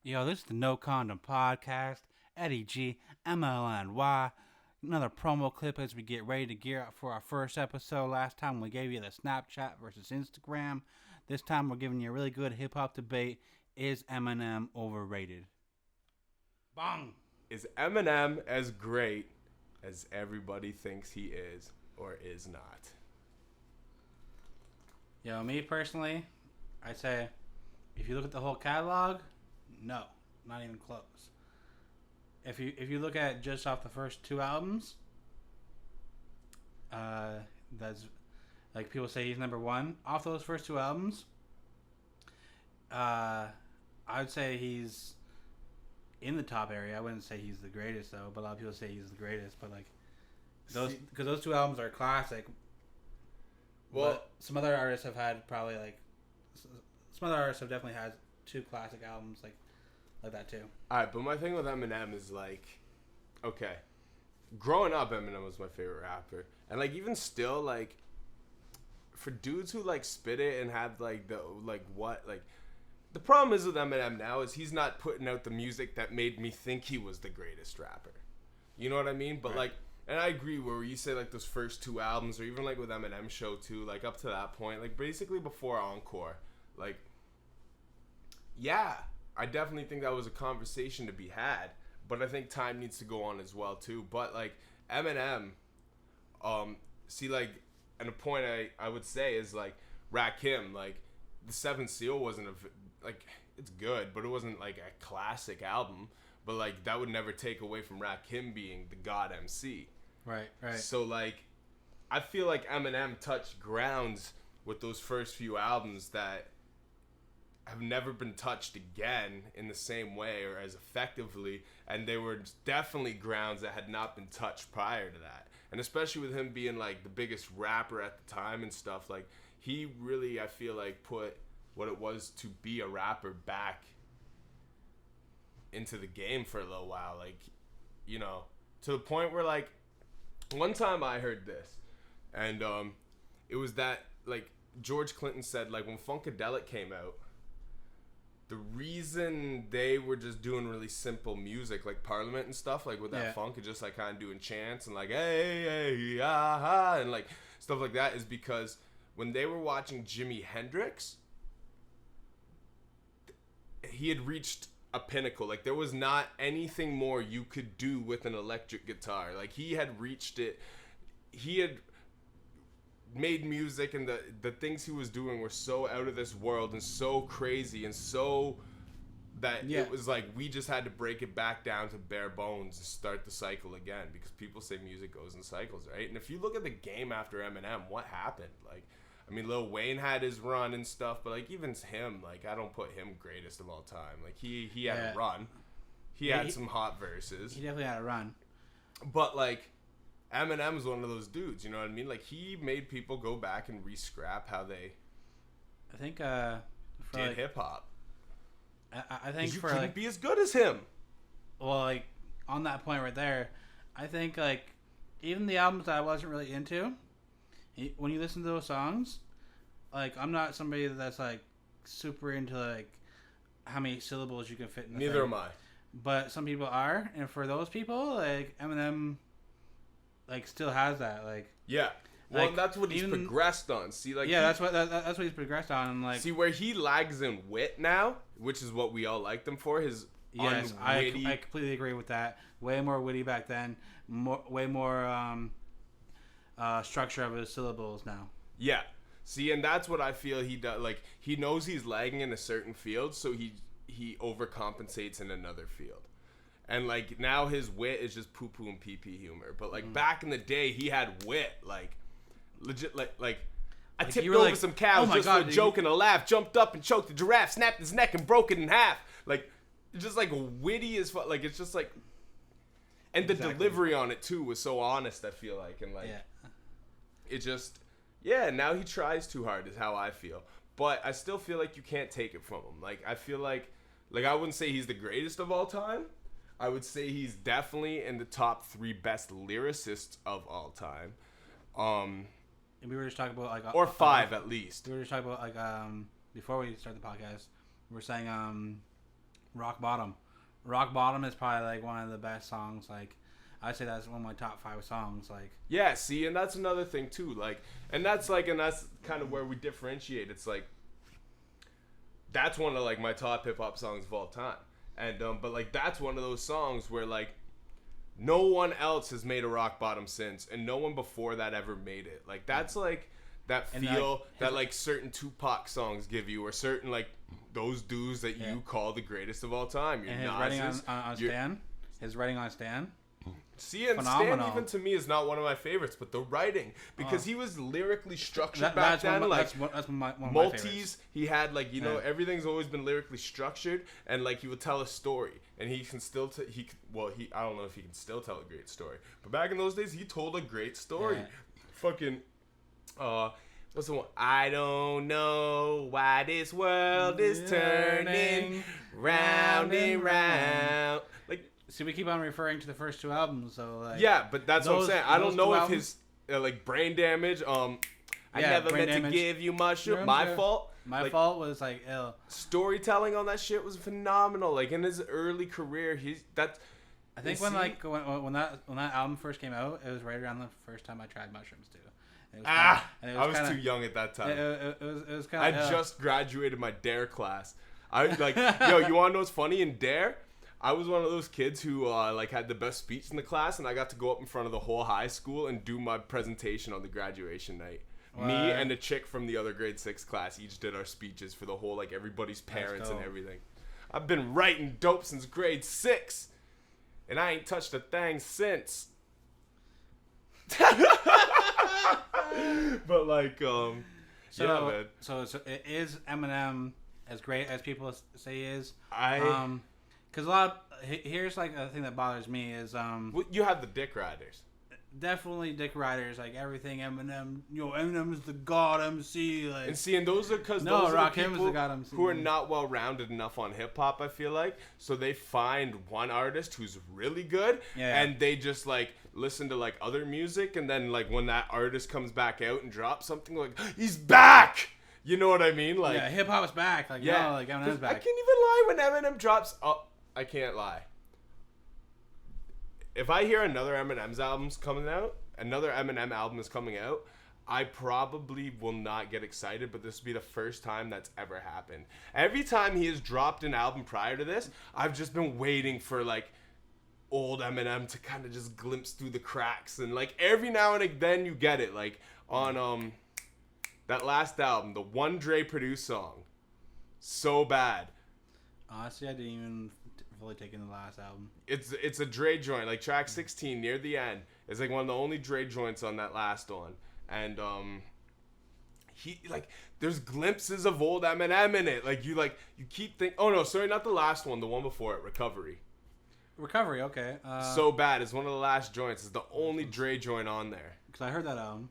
Yo, this is the No Condom Podcast. Eddie G, MLNY. Another promo clip as we get ready to gear up for our first episode. Last time we gave you the Snapchat versus Instagram. This time we're giving you a really good hip hop debate. Is Eminem overrated? Bong! Is Eminem as great as everybody thinks he is or is not? Yo, me personally, I'd say if you look at the whole catalog, no, not even close. If you look at just off the first two albums, that's like people say he's number one off those first two albums. I'd say he's in the top area. I wouldn't say he's the greatest though, but a lot of people say he's the greatest. But like those, because those two albums are classic. Well, but some other artists have had probably like some other artists have definitely had two classic albums like that too. Alright, but my thing with Eminem is like, okay, growing up, Eminem was my favorite rapper, and like even still, like for dudes who like spit it and have like the problem is with Eminem now is he's not putting out the music that made me think he was the greatest rapper. You know what I mean? But right. Like, and I agree where you say like those first two albums, or even like with Eminem Show too, like up to that point, like basically before Encore, like, yeah, I definitely think that was a conversation to be had, but I think time needs to go on as well too. But like Eminem, see, like, and a point I would say is like Rakim, like the Seventh Seal wasn't like, it's good, but it wasn't like a classic album. But like that would never take away from Rakim being the God MC. Right. So like, I feel like Eminem touched grounds with those first few albums that have never been touched again in the same way or as effectively, and they were definitely grounds that had not been touched prior to that. And especially with him being like the biggest rapper at the time and stuff, like he really, I feel like, put what it was to be a rapper back into the game for a little while, like, you know, to the point where like one time I heard this, and it was that like George Clinton said like when Funkadelic came out, the reason they were just doing really simple music like Parliament and stuff, like with that funk and just like kind of doing chants and like hey ah, and like stuff like that, is because when they were watching Jimi Hendrix, he had reached a pinnacle. Like there was not anything more you could do with an electric guitar. Like he had reached it. He had made music, and the things he was doing were so out of this world and so crazy and so that it was like we just had to break it back down to bare bones and start the cycle again, because people say music goes in cycles, right? And if you look at the game after Eminem, what happened? Like, I mean, Lil Wayne had his run and stuff, but like even him, like I don't put him greatest of all time. Like he had a run. He had some hot verses. He definitely had a run. But like Eminem's one of those dudes, you know what I mean? Like he made people go back and re-scrap how they I think did hip hop. I think you for couldn't like be as good as him. Well, like on that point right there, I think like even the albums that I wasn't really into, when you listen to those songs, like I'm not somebody that's like super into like how many syllables you can fit in. Neither am I. But some people are, and for those people, like Eminem, like still has that, like well, like, that's what he's progressed on. See, like that's what he's progressed on. And like, see where he lags in wit now, which is what we all liked him for. His unwitty. I completely agree with that. Way more witty back then. Way more structure of his syllables now. Yeah. See, and that's what I feel he does. Like he knows he's lagging in a certain field, so he overcompensates in another field. And like now his wit is just poo poo and pee pee humor. But like back in the day, he had wit, like legit, like I tipped over like, some cows just for a joke and a laugh, jumped up and choked the giraffe, snapped his neck and broke it in half. Like just like witty as fuck. Like it's just like, and the delivery on it too was so honest. I feel like, and like it just now he tries too hard is how I feel. But I still feel like you can't take it from him. Like I feel like I wouldn't say he's the greatest of all time. I would say he's definitely in the top 3 best lyricists of all time. And we were just talking about like or 5 at least. We were just talking about like before we start the podcast, we were saying Rock Bottom. Rock Bottom is probably like one of the best songs. Like, I'd say that's one of my top 5 songs. Like, yeah, see, and that's another thing too. Like, and that's kind of where we differentiate. It's like that's one of like my top hip hop songs of all time. And but like that's one of those songs where like no one else has made a rock bottom since, and no one before that ever made it. Like that's like that feel that like certain Tupac songs give you, or certain like those dudes that you call the greatest of all time. And his writing on Stan. His writing on Stan. See, and Stan even to me is not one of my favorites, but the writing, because he was lyrically structured back then. That's one of my multis. He had like everything's always been lyrically structured, and like he would tell a story, and he can still I don't know if he can still tell a great story, but back in those days he told a great story. Yeah. Fucking what's the one? I don't know why this world is turning round and round. Like. See, we keep on referring to the first 2 albums, so like. Yeah, but that's what I'm saying. I don't know if his like Brain Damage. I never meant to give you mushroom. My fault. My fault was like ill. Storytelling on that shit was phenomenal. Like in his early career, I think when that album first came out, it was right around the first time I tried mushrooms too. I was too young at that time. It was kind of. I just graduated my Dare class. I like, yo, you wanna know what's funny in Dare? I was one of those kids who like had the best speech in the class, and I got to go up in front of the whole high school and do my presentation on the graduation night. What? Me and a chick from the other grade 6 class each did our speeches for the whole, like, everybody's parents and everything. I've been writing dope since grade 6, and I ain't touched a thing since. But like, yeah, man. So is Eminem as great as people say he is? Because here's like a thing that bothers me is well, you have the dick riders. Definitely dick riders, like everything Eminem. Eminem is the god MC. Like, and those are because those are the people who are not well rounded enough on hip hop. I feel like so they find one artist who's really good, and they just like listen to like other music, and then like when that artist comes back out and drops something, like he's back. You know what I mean? Like hip hop's back. Like like Eminem's back. I can't even lie when Eminem drops. I can't lie. If I hear another Eminem's album's coming out, another Eminem album is coming out, I probably will not get excited, but this will be the first time that's ever happened. Every time he has dropped an album prior to this, I've just been waiting for like old Eminem to kind of just glimpse through the cracks, and like every now and then you get it. Like on that last album, the one Dre produced song, So Bad. Honestly, I didn't even fully take in the last album. It's a Dre joint, like track 16 near the end. It's like one of the only Dre joints on that last one, and he like there's glimpses of old Eminem in it. Like you keep thinking, oh no, sorry, not the last one, the one before it, Recovery, okay. So Bad is one of the last joints. It's the only Dre joint on there. Because I heard that album.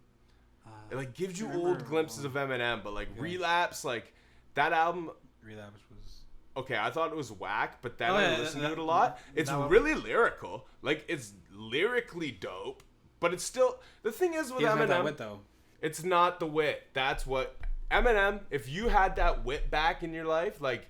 It like gives you old glimpses of Eminem, but like Relapse, like that album. Relapse was. Okay, I thought it was whack, but then I listened to it a lot. It's really lyrical. Like, it's lyrically dope, but it's still... The thing is with Eminem... That wit, though. It's not the wit. That's what... Eminem, if you had that wit back in your life, like,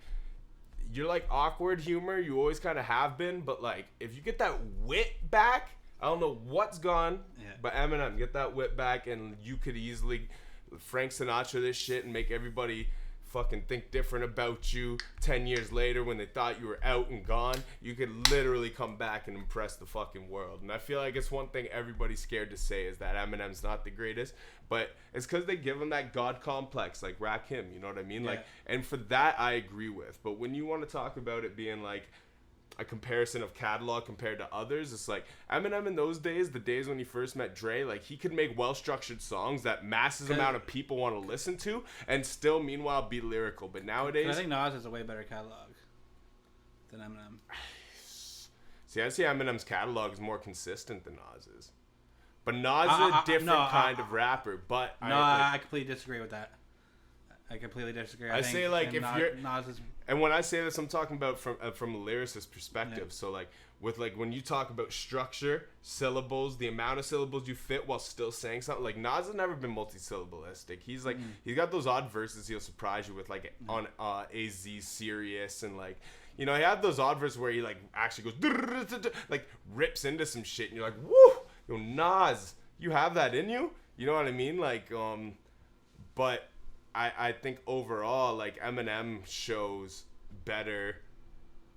you're like awkward humor. You always kind of have been, but like, if you get that wit back, I don't know what's gone, but Eminem, get that wit back, and you could easily Frank Sinatra this shit and make everybody... fucking think different about you 10 years later when they thought you were out and gone. You could literally come back and impress the fucking world. And I feel like it's one thing everybody's scared to say is that Eminem's not the greatest, but it's because they give him that god complex, like Rakim, you know what I mean? Like, and for that I agree with. But when you want to talk about it being like a comparison of catalog compared to others, it's like Eminem in those days, the days when he first met Dre, like he could make well-structured songs that masses amount of people want to listen to and still meanwhile be lyrical. But nowadays, I think Nas has a way better catalog than Eminem. See, I see Eminem's catalog is more consistent than Nas's. But Nas is a different kind of rapper. But I completely disagree with that. I completely disagree. I say like if you're Nas is. And when I say this, I'm talking about from a lyricist perspective. Yeah. So like with like when you talk about structure, syllables, the amount of syllables you fit while still saying something. Like Nas has never been multi-syllabalistic. He's like he's got those odd verses he'll surprise you with, like on AZ Serious, and like You know, he had those odd verses where he like actually goes like rips into some shit, and you're like, woo, yo, Nas, you have that in you. You know what I mean? Like, but I think overall, like Eminem shows better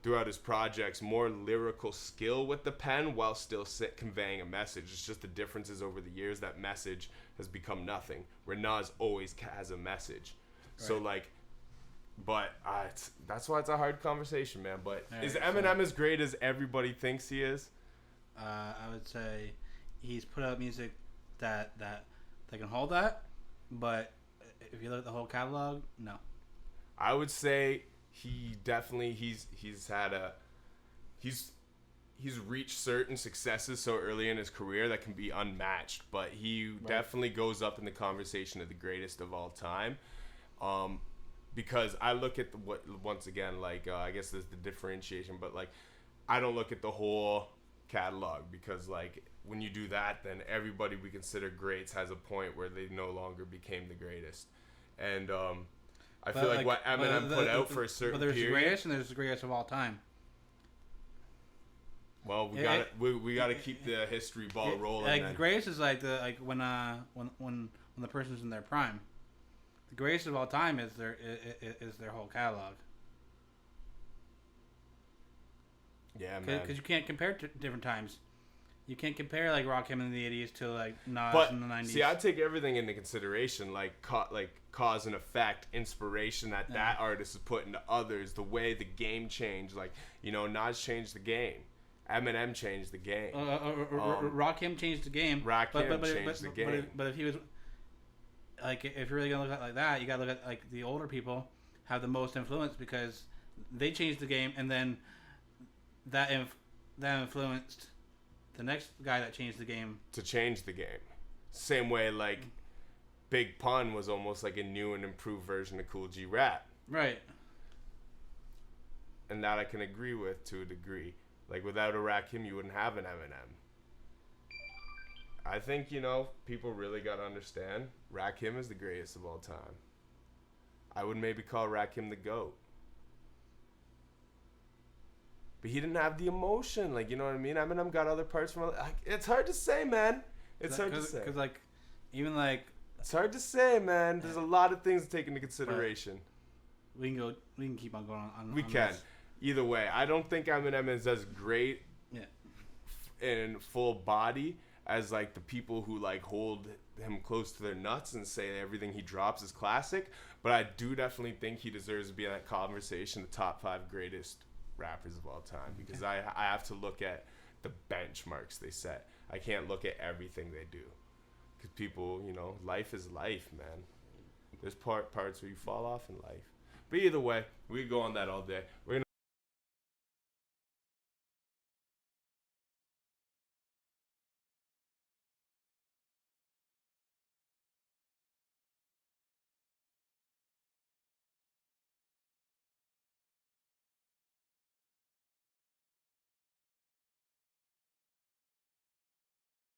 throughout his projects, more lyrical skill with the pen while still conveying a message. It's just the differences over the years. That message has become nothing, where Nas always has a message. Right. So like, but that's why it's a hard conversation, man. But right, is Eminem as great as everybody thinks he is? I would say he's put out music that can hold that, but if you look at the whole catalog, no. I would say he definitely he's reached certain successes so early in his career that can be unmatched, but he definitely goes up in the conversation of the greatest of all time. Because I look at once again, like I guess there's the differentiation, but like I don't look at the whole catalog, because like when you do that, then everybody we consider greats has a point where they no longer became the greatest. And I feel like what Eminem put out for a certain period. But there's the greatest and there's the greatest of all time. Well, we got to keep the history ball rolling. Like the greatest is like when the person's in their prime. The greatest of all time is their whole catalog. Yeah, man. Because you can't compare to different times. You can't compare like Rakim in the 80s to like Nas in the 90s. See, I take everything into consideration, like cause and effect, inspiration that artist has put into others, the way the game changed. Like, you know, Nas changed the game. Eminem changed the game. Rakim changed the game. Rakim changed the game. But if he was like, if you're really gonna look at it like that, you gotta look at like the older people have the most influence because they changed the game, and then that influenced the next guy that changed the game to change the game. Same way, like Big Pun was almost like a new and improved version of Cool G Rap. Right. And that I can agree with to a degree. Like without a Rakim, you wouldn't have an Eminem. I think, you know, people really gotta understand Rakim is the greatest of all time. I would maybe call Rakim the GOAT. But he didn't have the emotion, like, you know what I mean? Eminem got other parts from. Like, it's hard to say, man. It's hard to say. Because like, even like, it's hard to say, man. There's a lot of things to take into consideration. We can keep on going on. We can. This. Either way, I don't think Eminem is as great in full body as like the people who like hold him close to their nuts and say everything he drops is classic. But I do definitely think he deserves to be in that conversation, the top 5 greatest rappers of all time, because I have to look at the benchmarks they set. I can't look at everything they do, because people, you know, life is life, man. There's parts where you fall off in life. But either way, we go on that all day. We're gonna